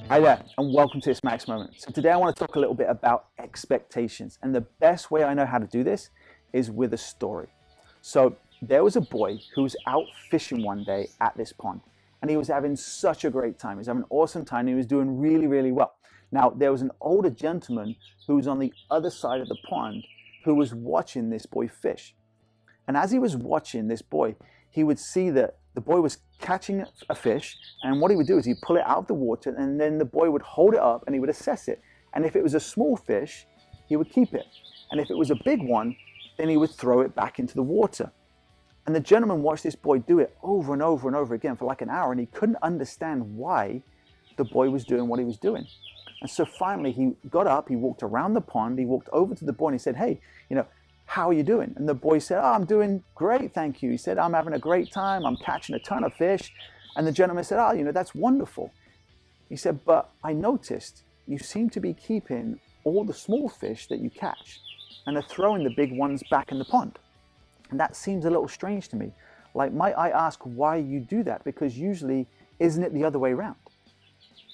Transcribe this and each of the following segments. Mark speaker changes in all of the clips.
Speaker 1: Hi there, and welcome to this Max Moment. So today I want to talk a little bit about expectations, and the best way I know how to do this is with a story. So there was a boy who was out fishing one day at this pond, and he was having such a great time. He was having an awesome time, and he was doing really, really well. Now, there was an older gentleman who was on the other side of the pond who was watching this boy fish. And as he was watching this boy, he would see that the boy was catching a fish, and what he would do is he'd pull it out of the water, and then the boy would hold it up and he would assess it. And if it was a small fish, he would keep it. And if it was a big one, then he would throw it back into the water. And the gentleman watched this boy do it over and over and over again for like an hour, and he couldn't understand why the boy was doing what he was doing. And so finally he got up, he walked around the pond, he walked over to the boy and he said, "Hey, how are you doing?" And the boy said, "Oh, I'm doing great, thank you." He said, "I'm having a great time. I'm catching a ton of fish." And the gentleman said, "Oh, that's wonderful." He said, "But I noticed you seem to be keeping all the small fish that you catch and are throwing the big ones back in the pond. And that seems a little strange to me. Like, might I ask why you do that? Because usually, isn't it the other way around?"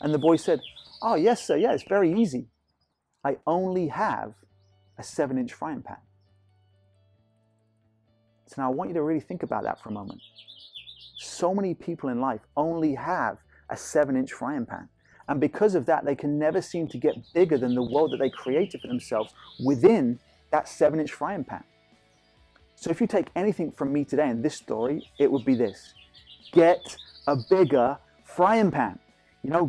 Speaker 1: And the boy said, "Oh, yes, sir. Yeah, it's very easy. I only have a 7-inch frying pan." So now I want you to really think about that for a moment. So many people in life only have a 7-inch frying pan. And because of that, they can never seem to get bigger than the world that they created for themselves within that 7-inch frying pan. So if you take anything from me today in this story, it would be this: get a bigger frying pan.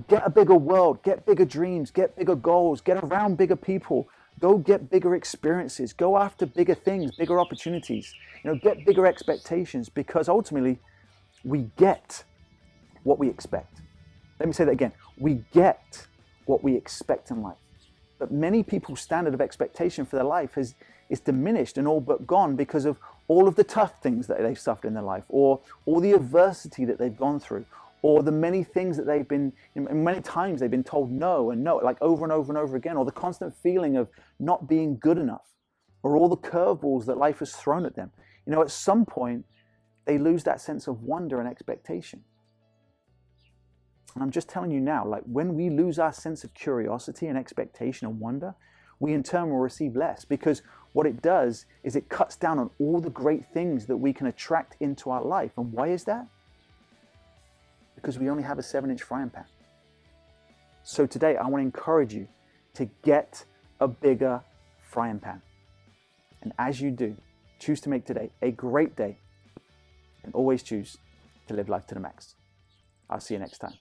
Speaker 1: Get a bigger world, get bigger dreams, get bigger goals, get around bigger people. Go get bigger experiences, go after bigger things, bigger opportunities, get bigger expectations, because ultimately we get what we expect. Let me say that again. We get what we expect in life. But many people's standard of expectation for their life is diminished and all but gone because of all of the tough things that they've suffered in their life, or all the adversity that they've gone through, or the many things that many times they've been told no and no, like over and over and over again, or the constant feeling of not being good enough, or all the curveballs that life has thrown at them. At some point, they lose that sense of wonder and expectation. And I'm just telling you now, like, when we lose our sense of curiosity and expectation and wonder, we in turn will receive less, because what it does is it cuts down on all the great things that we can attract into our life. And why is that? Because we only have a 7-inch frying pan. So today I want to encourage you to get a bigger frying pan. And as you do, choose to make today a great day, and always choose to live life to the max. I'll see you next time.